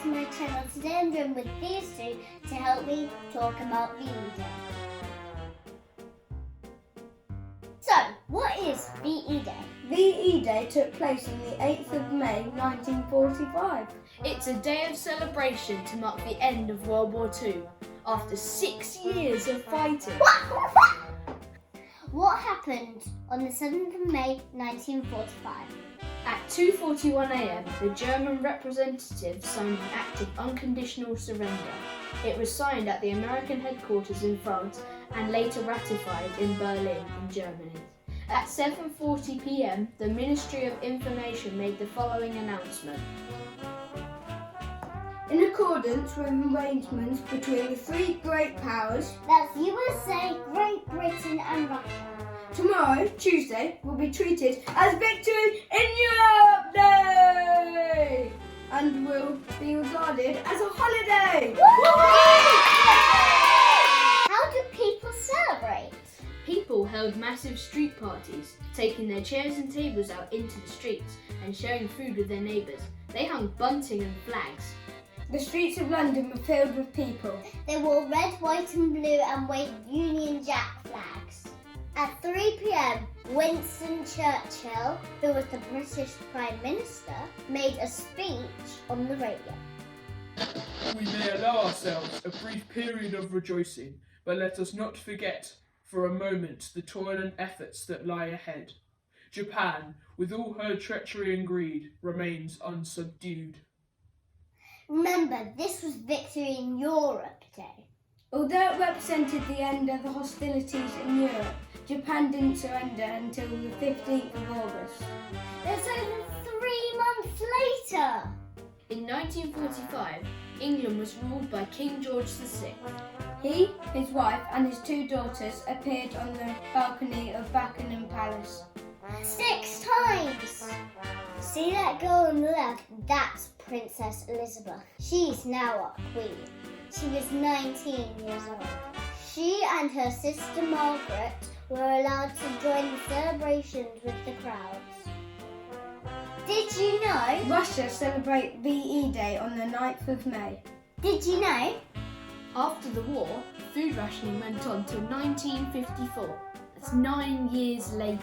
to my channel. Today I'm joined with these two to help me talk about VE Day. So, what is VE Day? VE Day took place on the 8th of May 1945. It's a day of celebration to mark the end of World War II, after 6 years of fighting. What happened on the 7th of May 1945? At 2:41 a.m, the German representative signed an act of unconditional surrender. It was signed at the American headquarters in France and later ratified in Berlin in Germany. At 7:40 p.m, the Ministry of Information made the following announcement. In accordance with arrangements between the three great powers, That's USA, Great Britain and Russia. tomorrow, Tuesday, will be treated as Victory in Europe Day and will be regarded as a holiday. How do people celebrate? People held massive street parties, taking their chairs and tables out into the streets and sharing food with their neighbours. They hung bunting and flags. The streets of London were filled with people. They wore red, white and blue and waved Union Jack flags. At 3 p.m, Winston Churchill, who was the British Prime Minister, made a speech on the radio. We may allow ourselves a brief period of rejoicing, but let us not forget for a moment the toil and efforts that lie ahead. Japan, with all her treachery and greed, remains unsubdued. Remember, this was Victory in Europe Day. Although it represented the end of the hostilities in Europe, Japan didn't surrender until the 15th of August. That's over 3 months later. In 1945, England was ruled by King George VI. He, his wife and his two daughters appeared on the balcony of Buckingham Palace. 6 times. See that girl on the left? That's Princess Elizabeth. She's now our queen. She was 19 years old. She and her sister Margaret were allowed to join the celebrations with the crowds. Did you know? Russia celebrate VE Day on the 9th of May. Did you know? After the war, food rationing went on till 1954. That's 9 years later.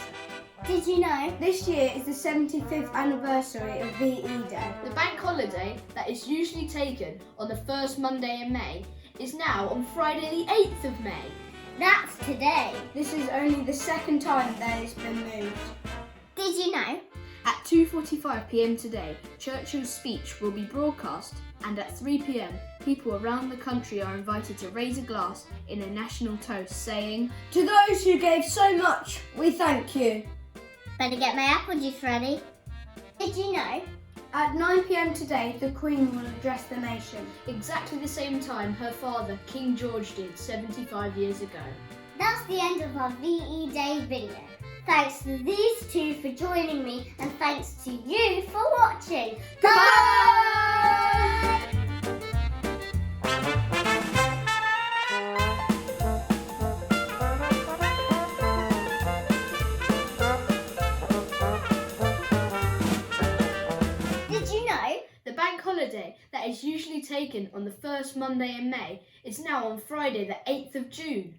Did you know? This year is the 75th anniversary of VE Day. The bank holiday that is usually taken on the first Monday in May is now on Friday the 8th of May. That's today. This is only the second time that it's been moved. Did you know? At 2:45 p.m. today, Churchill's speech will be broadcast, and at 3 p.m, people around the country are invited to raise a glass in a national toast saying, To those who gave so much, we thank you. Better get my apple juice ready. Did you know? At 9 p.m. today, the Queen will address the nation. exactly the same time her father, King George, did 75 years ago. That's the end of our VE Day video. Thanks to these two for joining me, and thanks to you for watching. Bye! Did you know? The bank holiday that is usually taken on the first Monday in May is now on Friday the 8th of June.